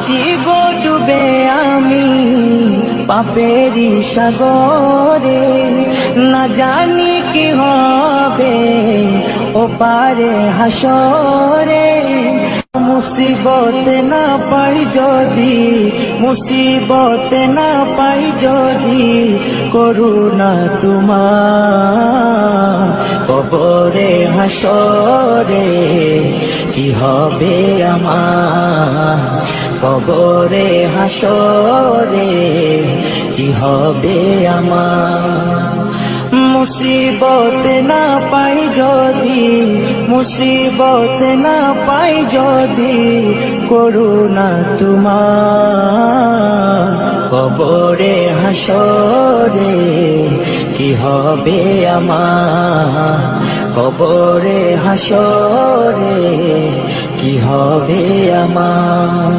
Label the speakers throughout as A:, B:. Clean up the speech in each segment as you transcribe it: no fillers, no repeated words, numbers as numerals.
A: আছি গো ডুবে আমি পাপেরি সাগরে, না জানি কি হবে ও পারে হাসরে। মুসিবত না পাই যদি, মুসিবত না পাই যদি, করুণা তোমার কবরে হাসরে কি হবে আমার, কবরে হাসরে কি হবে আমার। মুসিবত না পাই যদি, মুসিবত না পাই যদি, করুণা তোমার কবরে হাসরে কি হবে আমার, কবরে হাসরে কি হবে আমার।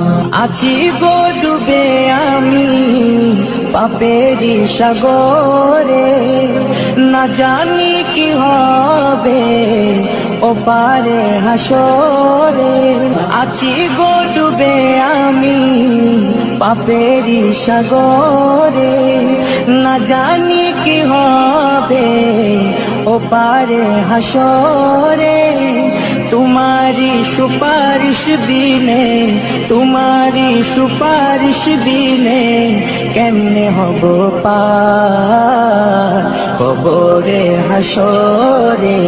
A: আছি গো ডুবে আমি পাপেরি সাগরে, না জানি কি হবে ও পারে হাসরে। আছি গো ডুবে আমি পাপেরি সাগরে, না জানি কি হবে ও পারে হাসরে। তোমারি সুপারিশ বিনে, তোমারি সুপারিশ বিনে কেমনে হব পার, কবরে হাসরে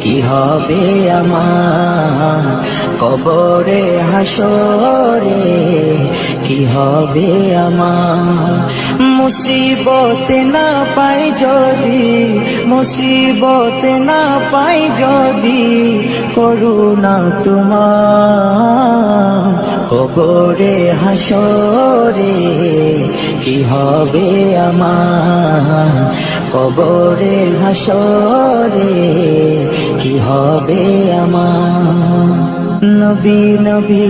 A: কি হবে আমার, কবরে হাসরে কি হবে আমার। মুসিবত না পাই যদি, মুসিবত না পাই যদি, করুণা তোমার কবরে হাসরে কি হবে আমার, কবরে হাসরে কি হবে আমার। নবী নবী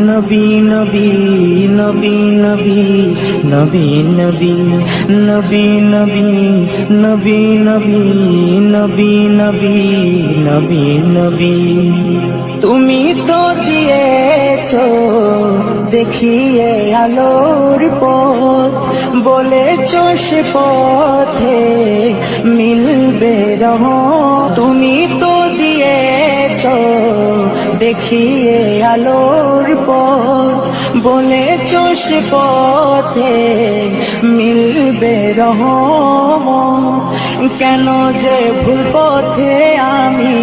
A: নবী নবী নবী নবী নবী নবী নবী নবী নবী নবী নবী নবী নবী নবী। তুমি তো দিয়েছো দেখিয়ে আলোর পথ, বলেছো সে পথে মিলবে রহমত। তুমি তো দিয়েছো দেখিয়ে আলোর পথ, বলেছো সে পথে মিলবে রহমত। কেন যে ভুল পথে আমি,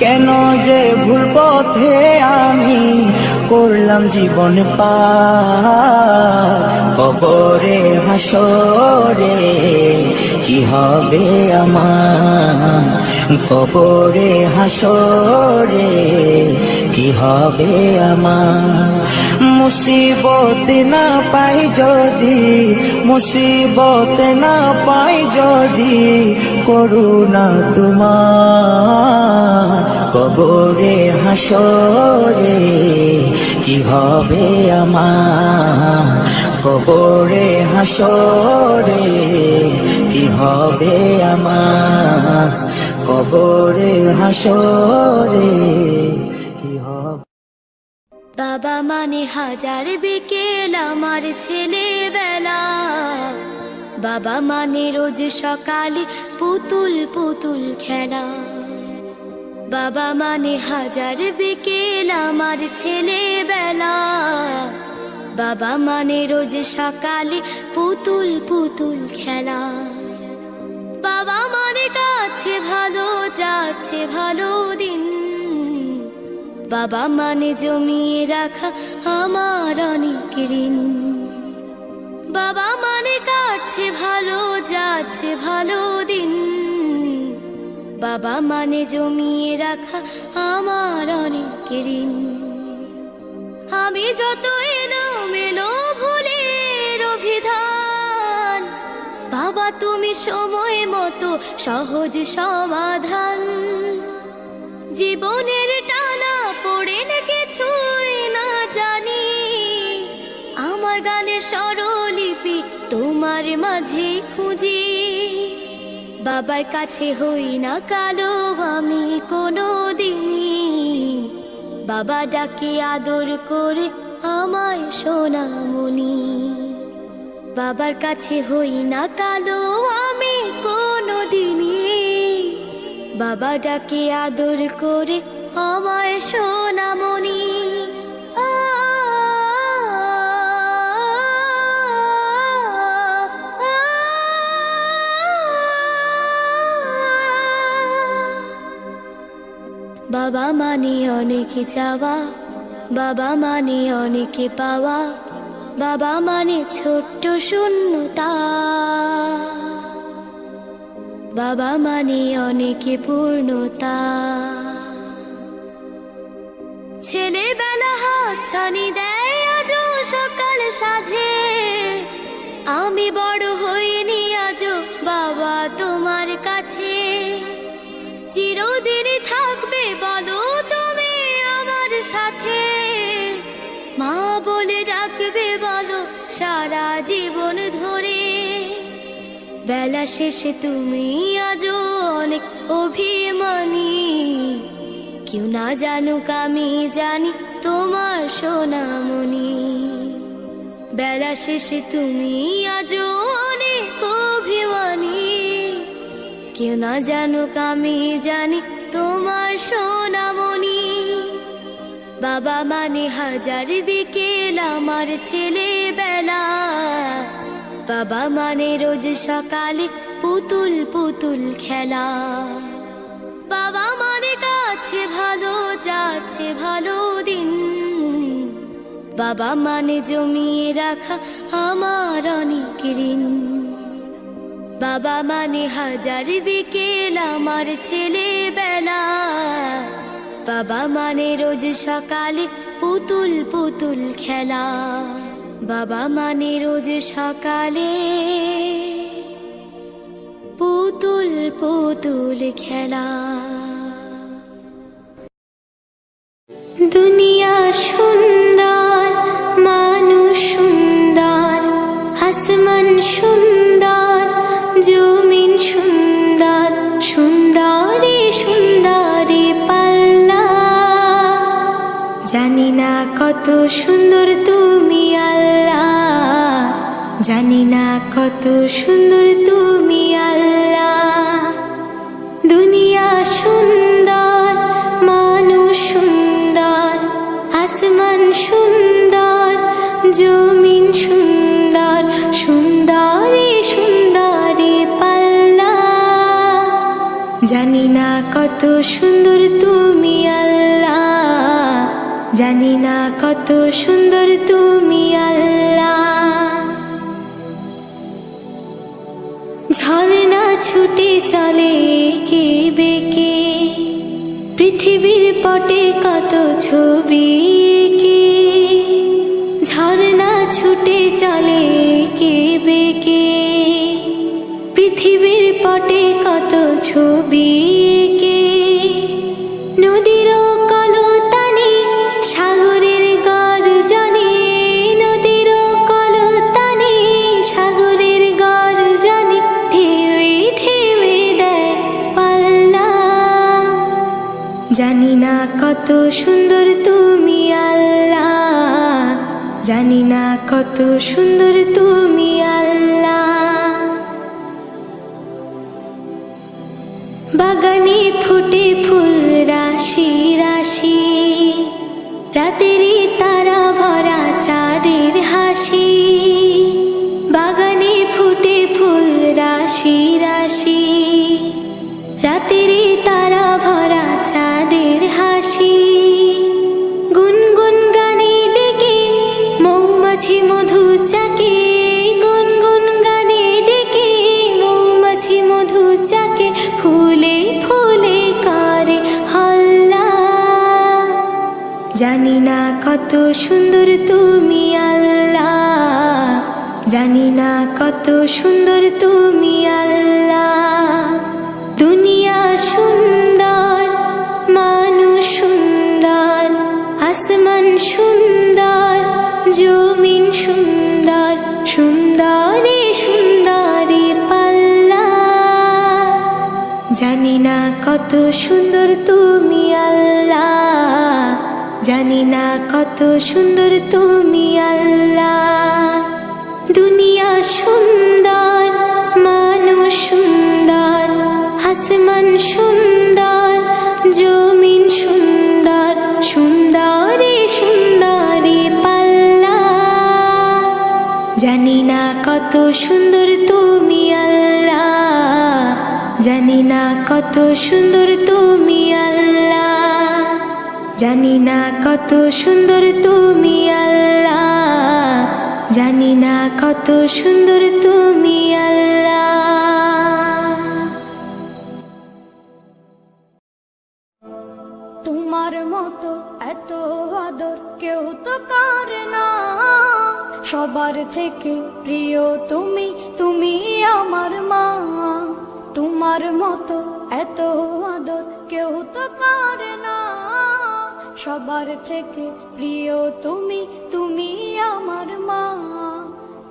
A: কেন যে ভুল পথে আমি করলাম জীবন পার, কবরে হাসরে কি হবে আমার, কবরে হাসরে কি হবে আমার। মুসিবত না পাই যদি, মুসিবত না পাই যদি, করুণা তোমার কবরে হাসরে কি হবে আমার, কবরে হাসরে কি হবে আমার, কবরে হাসরে কি হবে।
B: বাবা মানে হাজার বিকেল আমার ছেলেবেলা, বাবা মানে রোজ সকালে পুতুল পুতুল খেলা। বাবা মানে হাজার বিকেল আমার ছেলেবেলা, বাবা মানে রোজ সকালে পুতুল পুতুল খেলা। বাবা মানে কাছে ভালো যাচ্ছে ভালো দিন, বাবা মানে জমিয়ে রাখা আমার অনেক ঋণ। বাবা মানে কাটছে ভালো যাচ্ছে ভালো দিন, বাবা মানে জমিয়ে রাখা আমার অনেক ঋণ। আমি যত এলোমেলো ভুলের অভিধান, বাবা তুমি সময় মতো সহজ সমাধান। জীবনের টানা পড়ে না কিছুই না জানি, আমার গানের স্বরলিপি তোমার মাঝে খুঁজি। বাবার কাছে হই না কালো আমি কোনো দিনই, বাবা ডাকে আদর করে আমায় সোনামণি। বাবার কাছে হই না কালো আমি কোনোদিনই, বাবা ডাকে আদর করে আমায় সোনামণি। বাবা মানে অনেক চাওয়া, বাবা মানে অনেকে পাওয়া, বাবা মানে ছোট্ট শূন্যতা, বাবা মানে অনেকে পূর্ণতা। ছেলেবেলা হাতছানি দেয় আজও সকাল সাজে, আমি বড় হইনি আজও বাবা তোমার কাছে। চিরদিনই থাকবে বলো তুমি আমার সাথে, মা বলে ডাকবে বলো সারা জীবন ধরে। বেলা শেষে তুমি আজও অনেক অভিমানী, কেউ না জানুক আমি জানি তোমার সোনামণি। বেলা শেষে তুমি আজও অনেক অভিমানী, কেউ না জানুক আমি জানি তোমার সোনামণি। বাবা মানে হাজার বিকেল আমার ছেলেবেলা, বাবা মানে রোজ সকালে পুতুল পুতুল খেলা। বাবা মানে কাছে ভালো যাচ্ছে ভালো দিন, বাবা মানে জমিয়ে রাখা আমার অনেক ঋণ। বাবা মানে হাজার বিকেল আমার ছেলেবেলা, বাবা মানে রোজ সকালে পুতুল পুতুল খেলা। বাবা মানে রোজ সকালে পুতুল পুতুল খেলা। দুনিয়া সুন্দর, মানুষ সুন্দর, আসমান সুন্দর, জমিন সুন্দর, সুন্দরী সুন্দরী পাল্লা। জানি না কত সুন্দর তুমি আল্লাহ, জানি না কত সুন্দর তুমি আল্লাহ। দুনিয়া সুন্দর, মানুষ সুন্দর, আসমান সুন্দর, জমিন সুন্দর, সুন্দরী সুন্দরী পাল্লা। জানি না কত সুন্দর তুমি আল্লাহ, জানি না কত সুন্দর তুমি আল্লাহ। ঝর্ণা ছুটে চলে কে বেঁকে, পৃথিবীর পটে কত ছবি কে। ঝর্ণা ছুটে চলে কে বেঁকে, পৃথিবীর পটে কত ছবি কে। নদীর কলতানি সাগরের গর্জনে, নদীর কলতানি সাগরের গর্জনে, ঢেউয়ে ঢেউয়ে দেয় পাল্লা। জানি না কত সুন্দর তুমি আল্লাহ, জানি না কত সুন্দর তুমি আল্লাহ। বাগানে ফুটে ফুল রাশি রাশি, রাতেরই তারা ভরা চাঁদের হাসি। বাগানে ফুটে ফুল রাশি রাশি, রাতেরই তারা ভরা চাঁদের হাসি। গুনগুন গানে ডেকে মৌমাছি মধু চাকে, গুনগুন গানে ডেকে মৌমাছি মধু চাকে। ফুলে ফুলে করে হল্লা। জানি না কত সুন্দর তুমি আল্লাহ, জানি না কত সুন্দর তুমি আল্লাহ। দুনিয়া সুন্দর, মানুষ সুন্দর, আসমান সুন্দর, জমিন সুন্দর, সুন্দরী সুন্দরী পাল্লা। জানি না কত সুন্দর তুমি আল্লাহ, জানি না কত সুন্দর তুমি আল্লাহ। দুনিয়া সুন্দর, মানুষ সুন্দর, আসমান সুন্দর, জমিন সুন্দর, সুন্দরী সুন্দরী পাল্লা। জানি না কত সুন্দর তুমি আল্লাহ, জানি না কত সুন্দর তুমি আল্লাহ, জানি না কত সুন্দর তুমি আল্লাহ, জানি না কত সুন্দর তুমি আল্লাহ।
C: তোমার মতো এত আদর কেউ তো করে না, সবার থেকে প্রিয় তুমি, তুমি আমার মা। তোমার মতো এত আদর কেউ তো করে না, সবার থেকে প্রিয় তুমি, তুমি আমার মা।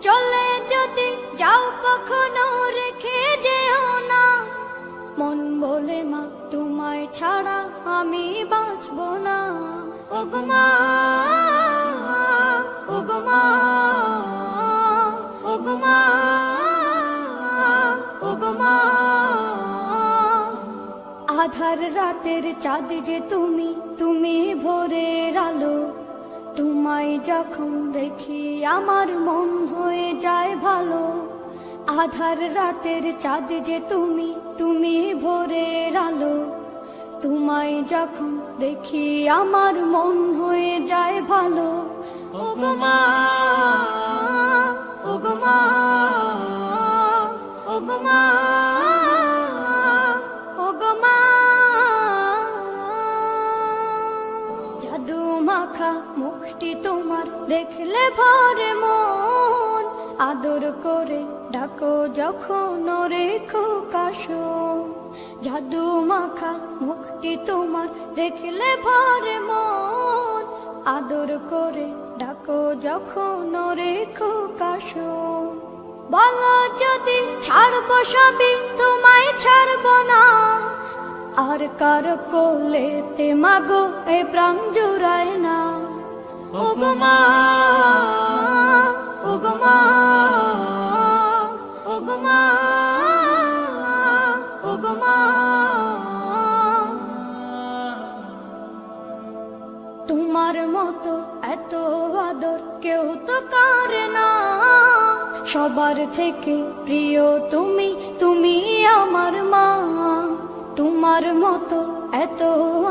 C: চলে যদি যাও কখনো রেখে যেও না, মন বলে মা তোমায় ছাড়া আমি বাঁচব না। ওগো মা, ওগো মা, ওগো মা, ওগো মা। আধার রাতের চাঁদ যে তুমি, তুমি ভোরের আলো। তোমায় যখন দেখি আমার মন হয়ে যায় ভালো। আধার রাতের চাঁদ যে তুমি, তুমি ভোরের আলো। তোমায় যখন দেখি আমার মন হয়ে যায় ভালো। ওগো মা, ওগো মা, ওগো মা, ওগো মা। জাদু মাখা মুখটি তোমার দেখলে ভরে মন, আদর করে ডাকো যখন রেখো কাশো। জাদু মাখা মুখটি তোমার দেখলে ভরে মন, আদর করে ডাকো যখন রেখো কাশো। বলো যদি ছাড়বো সবই তোমায় ছাড়বো না, আর কার কোলেতে মাগো এ প্রাণ জুড়ায় না। ওগো মা, ওগো মা, ওগো মা, ওগো মা। তোমার মতো এত আদর কেউ তো করে না, সবার থেকে প্রিয় তুমি, তুমি আমার মা। তোমার মতো এত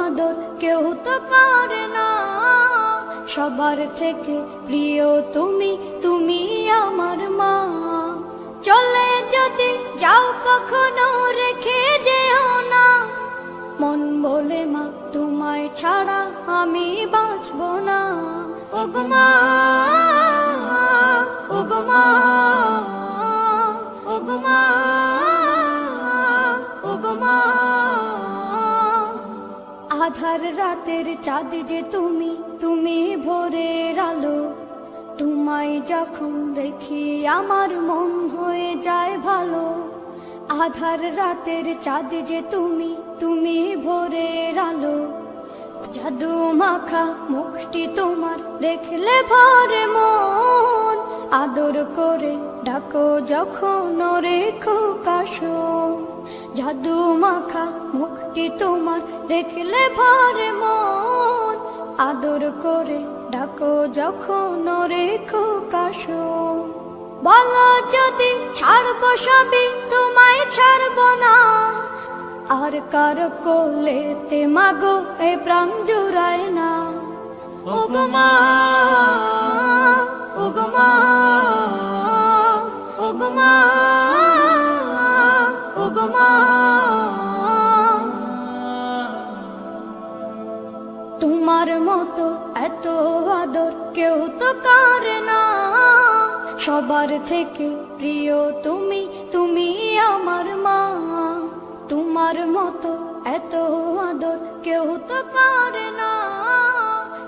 C: আদর কেউ তো করে না, সবার থেকে প্রিয় তুমি, তুমি আমার মা। চলে যদি যাও কখনো রেখে যেও না, মন বলে মা তোমায় ছাড়া আমি বাঁচব না। ওগো মা, ওগো মা, ওগো মা, ওগো মা। আধার রাতের চাঁদ যে তুমি, তুমি ভোরের আলো। তোমায় যখন দেখি আমার মন হয়ে যায় ভালো। আধার রাতের চাঁদ যে তুমি, তুমি ভোরের আলো। জাদু মাখা মুখটি তোমার দেখলে ভরে মন, আদর করে ডাকো যখন রেখো কাশো। জাদু মাখা মুখটি তোমার দেখলে ভরে মন, আদর করে ডাকো যখন রেখো কাশো। বলো যদি ছাড়বো সবই তোমায় ছাড়বো না, আর কার কোলেতে মাগো এ প্রাণ জুড়ায় না। ওগো মা, ওগো মা, ওগো মা, ওগো মা। তোমার মতো এত আদর কেউ তো করে না, সবার থেকে প্রিয় তুমি, তুমি আমার মা। তোমার মতো এত আদর কেউ তো করে না,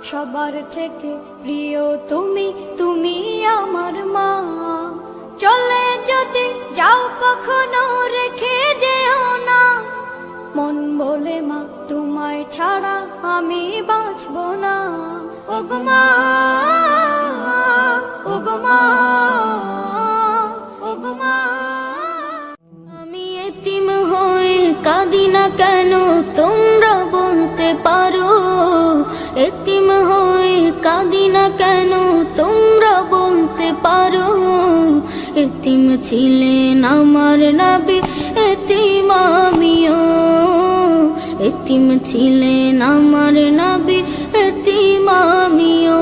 C: সবার থেকে প্রিয় তুমি, তুমি আমার মা। চলে যদি যাও কখনো রেখে যেও না, মন বলে মা তোমায় ছাড়া আমি বাঁচব না। ওগো মা, ওগো মা, ওগো মা। আমি এতিম হয়ে কাঁদি না কেন তোমরা বলতে পারো? এতিম হয়ে কাঁদি না কেন তোমরা বলতে পারো? এতিম ছিলেন আমার নবী, এতিম আমিও। এতিম ছিলেন আমার নবী, এতিম আমিও।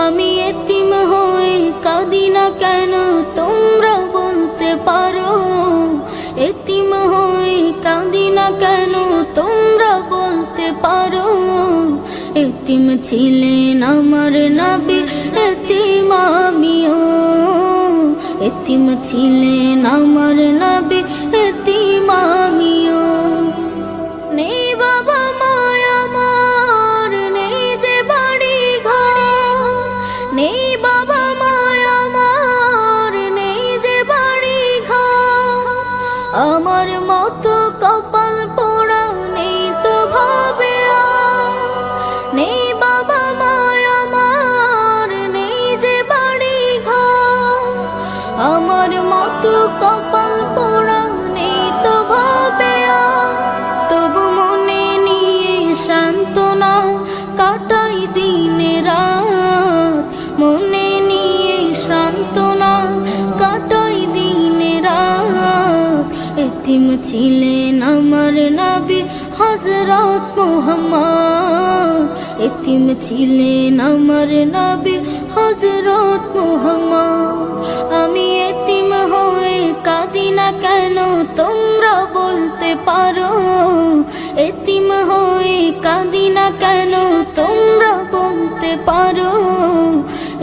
C: আমি এতিম হয়ে কাঁদি না কেন তোমরা বলতে পারো? এতিম হয়ে কাঁদি না কেন তোমরা বলতে পারো? এতিম ছিলেন আমার নবী, এতিম আমিও। এতিম ছিলেন আমার নবী, এতিম আমিও। নেই বাবা মায় আমার, নেই যে বাড়ি ঘর। নেই বাবা মায় আমার, নেই যে বাড়ি ঘর। আমার মতো কপাল পোড়া নেই তো ভাবে আর। নেই বাবা মায় আমার, নেই যে বাড়ি ঘর। আমার মতো কপাল পোড়া নেই তো ভাবে আর। তবু মনে নিয়ে সান্ত্বনা কাটাই দিনে রাত। মনে নিয়ে সান্ত্বনা কাটাই দিনে রাত। এতিম ছিলেন আমার নবী হযরত মুহাম্মদ। এতিম ছিলেন আমার নবী হযরত মুহাম্মদ। আমি এতিম হয়ে কাঁদি না কেন তোমরা বলতে পারো? এতিম হয়ে কাঁদি না কেন তোমরা বলতে পারো?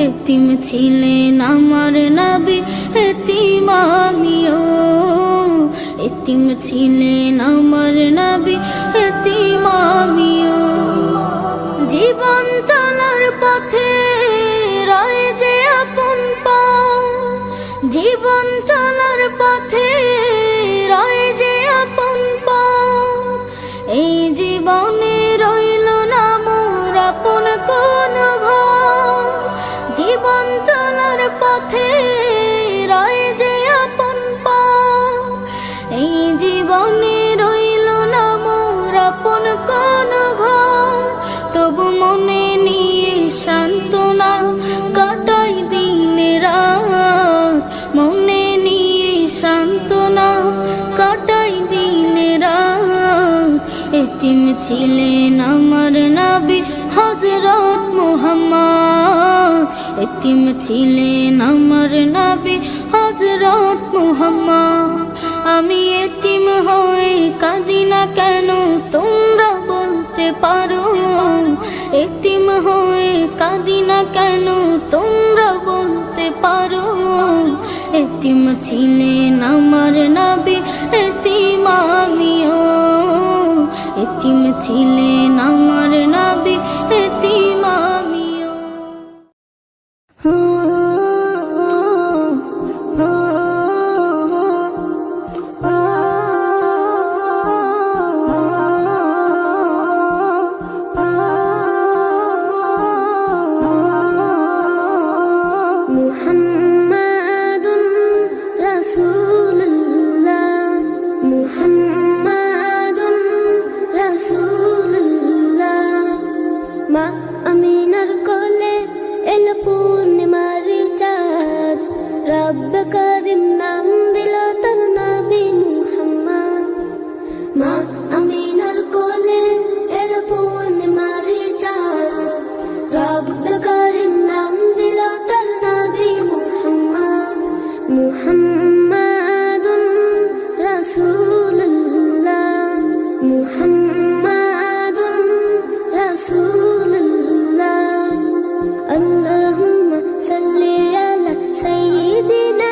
C: এতিম ছিলেন আমার নবী, এতিম আমিও। এতিম ছিলেন আমার নবী, এতিম আমিও। জীবন চলার পথে রয়ে যে আপন পাও। জীবন চলার পথে রয়ে যে আপন পাও। এই জীবনে রইল না মোর আপন কোন ঘর। জীবন চলার পথে রয়ে যে আপন পাও। এই জীবনে রইল না মোর আপন কোন ঘর। তবু মনে নিয়ে সান্ত্বনা কাটাই দিনে রাত। মনে নিয়ে সান্ত্বনা কাটাই দিনে রাত। এতিম ছিলেন আমার নবী হযরত মুহাম্মদ। এতিম ছিলেন আমার নবী হযরত মুহাম্মদ। আমি এতিম হয়ে কাঁদি না কেন তোমরা বলতে পারো? এতিম হয়ে কাঁদি না কেন তোমরা বলতে পারো? এতিম ছিলেন আমার নবী, এতিম আমিও। এতিম ছিলেন আমার নবী, এতিম আমিও। মুহাম্মাদুন রাসূলুল্লাহ, মুহাম্মাদুন রাসূলুল্লাহ। মা আমিনার কোলে এল পূর্ণিমার চাঁদ। রব্ব করিম নাম দিল তার নবী মুহাম্মদ। মা আমিনার কোলে এল পূর্ণিমার চাঁদ। রব্ব করিম নাম দিল তার নবী মুহাম্মদ। মুহাম্মাদুন রাসূলুল্লাহ, মুহাম্মাদুন রাসূলুল্লাহ। আল্লাহুম্মা সাল্লি আলা সাইয়্যিদিনা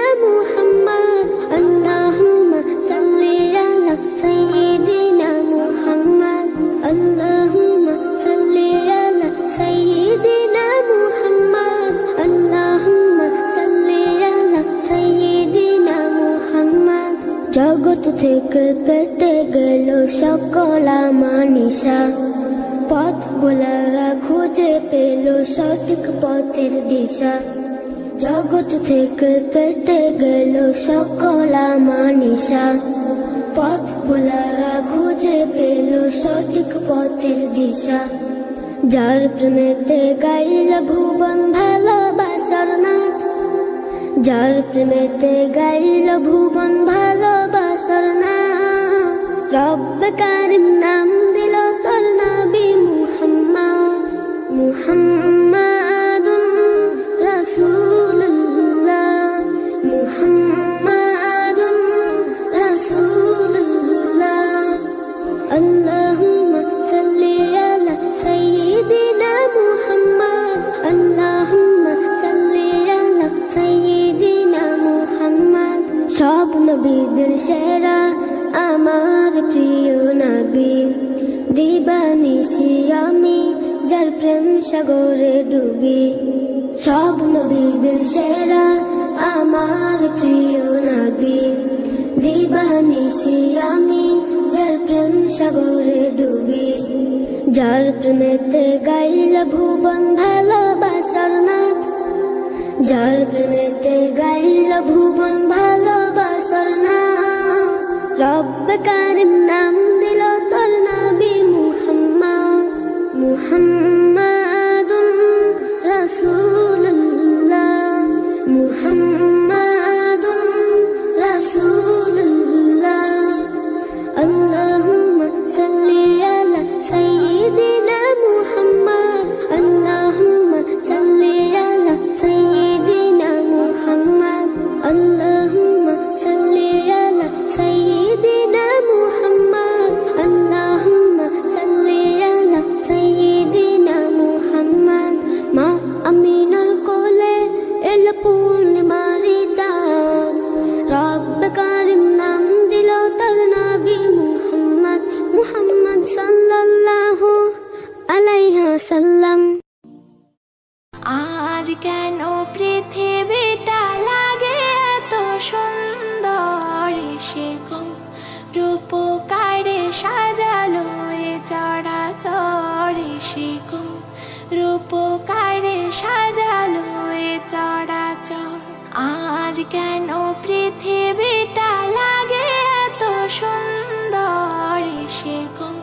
C: জগৎ থেকে কেটে গেল সকল মানিসা, পথ ভোলারা খুঁজে পেল সঠিক পথের দিশা। জগৎ থেকে কেটে গেল সকল মানিসা, পথ ভোলারা খুঁজে পেল সঠিক পথের দিশা। যার প্রেমেতে গাইল ভুবন ভালোবাসার নাথ, যার প্রেমেতে গাইল ভুবন ভালোবাসার নাথ। রব্বে কারিম নাম দিল তোর নবী মুহাম্মদ, মুহাম্মাদুন রাসূলুল্লাহ, মুহাম্মাদুন রাসূলুল্লাহ। আল্লাহুম্মা সাল্লি আলা সাইয়্যিদিনা মুহাম্মদ, আল্লাহুম্মা সাল্লি আলা সাইয়্যিদিনা মুহাম্মদ। সব নবীদের সেরা আমার প্রিয় নবী, দিবানিশি আমি যার প্রেম সাগরে ডুবি। সব নবীদের সেরা আমার প্রিয় নবী, দিবানিশি আমি যার প্রেম সাগরে ডুবি। যার প্রেমেতে গাইল ভুবন ভালোবাসার নাথ, যার প্রেমেতে গাইল ভুবন ভালোবাসার নাথ। রব্বে কারিম নাম দিল তোর নবী মুহাম্মদ, মুহাম্মাদুন রাসূলুল্লাহ, মুহাম্মাদুন রাসূলুল্লাহ। আল্লাহুম্মা সাল্লি আলা সাইয়্যিদিনা মুহাম্মদ, আল্লাহুম্মা সাল্লি আলা সাইয়্যিদিনা মুহাম্মদ, আল্লাহুম্মা সাল্লি আলা সাইয়্যিদিনা মুহাম্মদ, আল্লাহুম্মা সাল্লি আলা সাইয়্যিদিনা মুহাম্মদ। মা আমিনার কোলে এল পূর্ণিমার চাঁদ, রব্বে কারিম নাম দিল তার নবী মুহাম্মদ, মুহাম্মদ সাল্লাল্লাহু আলাইহি ওয়াসাল্লাম।
B: আজ কেন পৃথিবীটা লাগে এত সুন্দর, সে কোন রূপকারে সাজালো এ চরাচর, সে কোন রূপকারে সাজালো এ চরাচর। আজ কেন পৃথিবীটা লাগে এত সুন্দর, সে কোন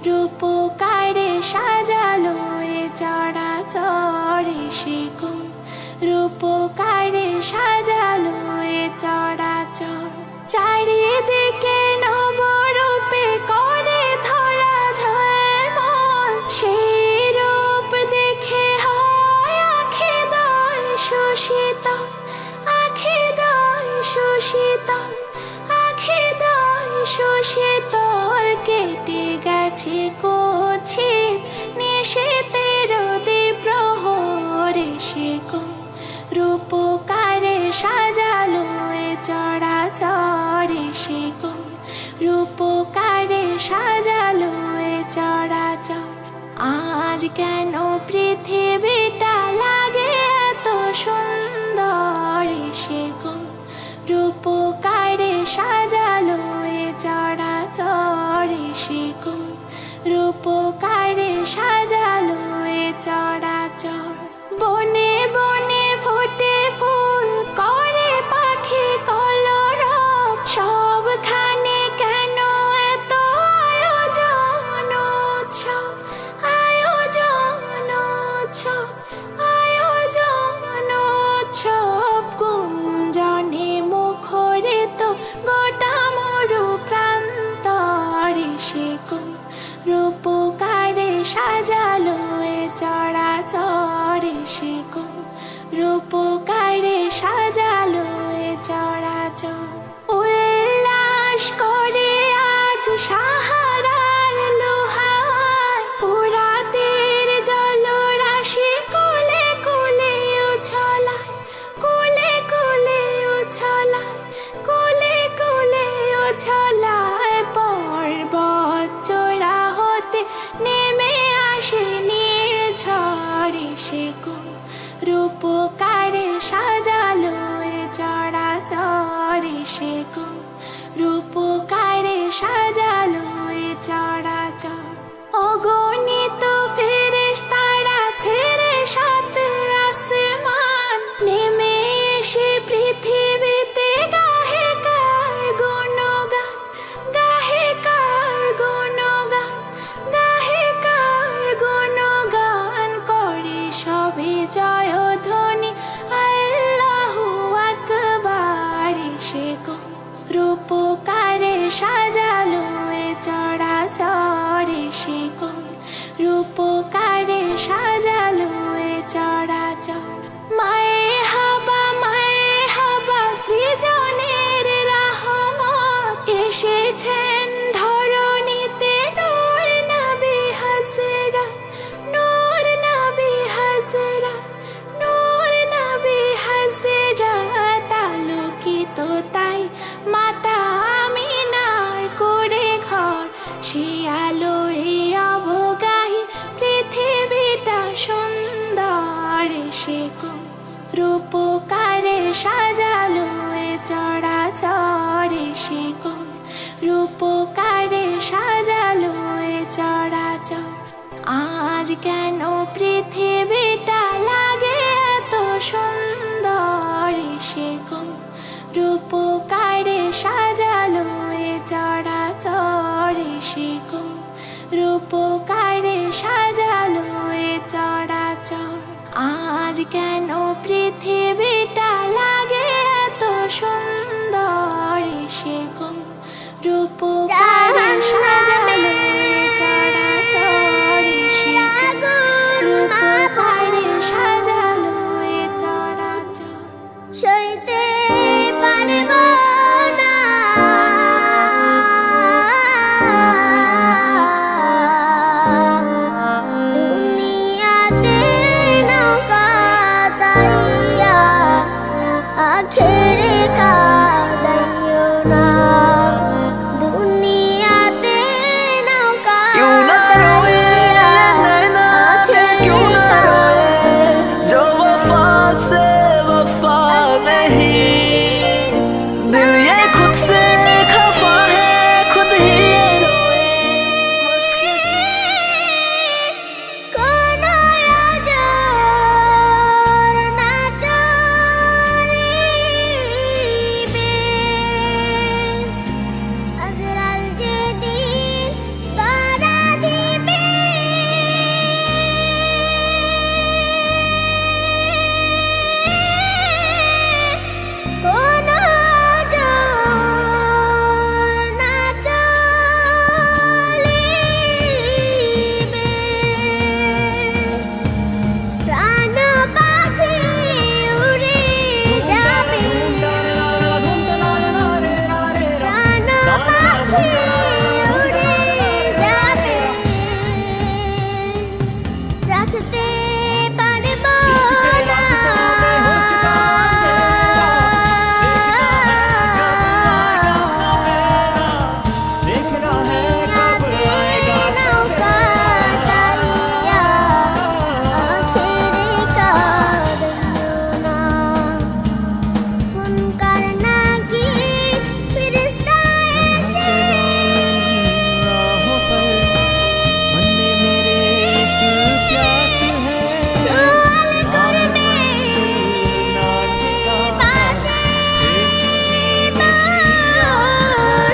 B: রূপকারে সাজালো এ চরাচর, সে কোন রূপকারে সাজালো এ চরাচর। চারিদিকে নবরূপে করে ধরা ঝলমল, সেই রূপ দেখে হয় আখি দয় সুশীতল, আখি দয় সুশীতল, আখি দয় সুশীতল। কেটে গেছে কুৎসিত নিশীথের দ্বিপ্রহরে, সে কোন রূপকারে সাজালো এ চরাচর, সে কোন রূপকারে সাজালো এ চরাচর। আজ কেন পৃথিবীটা লাগে এত সুন্দর, সে কোন রূপকারে সাজালো এ চরাচর, সে কোন রূপকারে সাজালো এ চরাচর। বনে বনে ফোটে ফুল করে পাখি কলরব, সবখানে কেন এত আয়োজন উৎসব, আয়োজন উৎসব, আয়োজন উৎসব। গুঞ্জনে মুখরিত গোটা মরু প্রান্তরে, সে কোন রূপকারে সাজালো এ চরাচর, সে কোন রূপকারে সাজালো এ চরাচর। উল্লাস করে আজ সাহারার লোহায়, ফুরাতের জলরাশি কোলে কোলে উছলায়, কোলে কোলে উছলায়, কোলে কোলে উছলায়। পর্বত চূড়া হতে নেমে আসে নির্ঝরে, সে কোন রূপকারে সাজালো এ চরাচর, সে কোন রূপ
D: সাজালো এ চরাচর। অগণিত ফেরেশতারা ছেড়ে সাত আসমান নেমে এসে পৃথিবীতে গাহে কার গুণগান, গাহে কার গুণগান, গাহে কার গুণগান। করে সবে জয়ধ্বনি আল্লাহু আকবার। সে গো রূপকারে সাজালো এ চরাচর। সে গো রূপকারে সাজালো এ চরাচর। মারহাবা সৃজনের রহমত এসেছেন ধরণীতে। নূর নবী হযরত, নূর নবী হযরত, নূর নবী হযরত। আলোকিত তাই মাতা আমিনার করে ঘর। সে আলো এ অবগাহী পৃথিবীটা সুন্দর। সে গো রূপকারে সাজালো এ চরাচর। সে গো রূপকারে সাজালো এ চরাচর। আজ কেন পৃথিবীটা লাগে এত সুন্দর। সে গো রূপকারে সাজালো এ চরাচর। সে গো রূপকারে সাজালো এ চরাচর। আজ কেন পৃথিবীটা লাগে এত সুন্দর। সে গো রূপকারে সাজালো এ চরাচর। সে গো রূপকারে সাজালো এ চরাচর।
C: সইতে পারব না দুনিয়াতে নৌকা দাইয়া আখেরে কাদাইও না। দুনিয়াতে নৌকা
A: क्यों ना रोए नैना के, क्यों ना रोए जो वफा से वफा नहीं। दिल ये खुद से खफा है, खुद ही ये रोए। बस किसी
C: কোন নজর না চলিবে। আজরাল যেদিন ধরা দিবে কোন নজর না চলিবে। প্রাণ পাখি উড়ে যাবে, প্রাণ পাখি উড়ে যাবে। রাখতে পারব না নৌকা দাইয়া আখেরে কাদাইও না। মুনকার নাকির ফেরেশতা এসে
A: मन में मेरे एक प्यास है,
C: সুয়াল করবে
A: ना ठिकाना
C: পাশে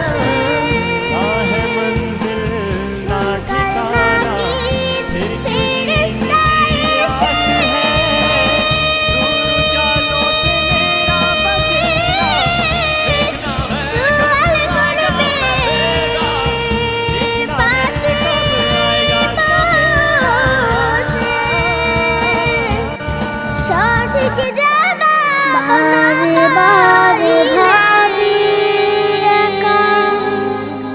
C: বসে।
A: है मंजिल ना ठिकाना।
C: নাকির ফেরেশতা এসে
A: जालों से मेरा बसेरा, देखना है
C: সুয়াল করবে পাশে বসে। সঠিক জবাব বারে বারে ভাবি একা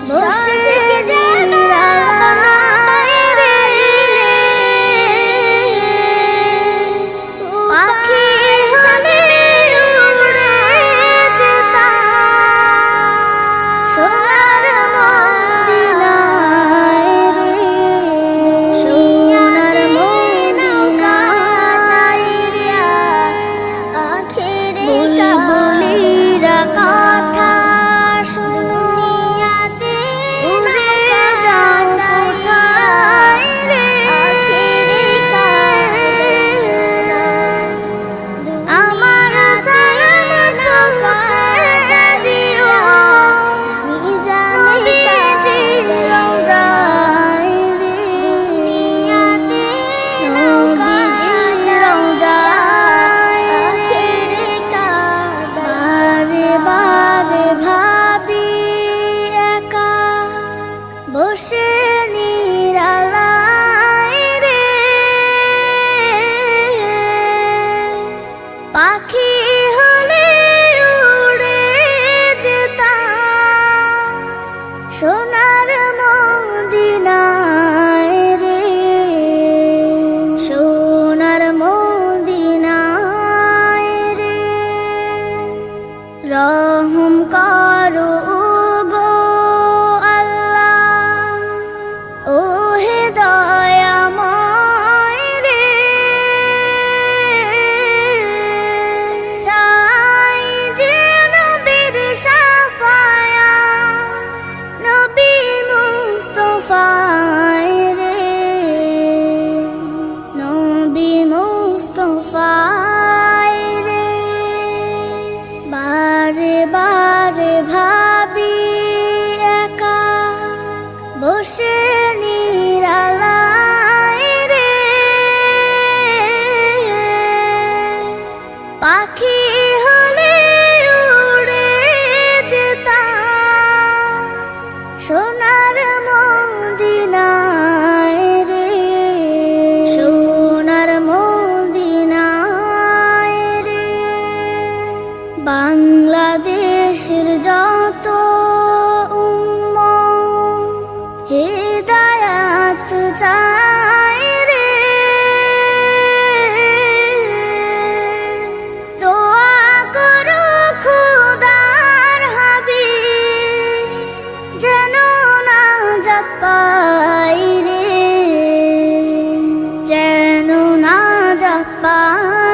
C: সঠিক জবাব বাইরে পাখি হলে উড়ে যেতাম সোনার মদিনায় রে। সোনার মদিনায় আখেরে কাদাইয়া পাখি হলে উড়ে যেতাম সোনার মদিনায় রে, সোনার মদিনায় রে। বাংলাদেশের যত উম্মত হিদায়াত চায় রে, দোয়া করো খোদার হাবিব যেন নাজাত পাই রে, যেন নাজাত পাই।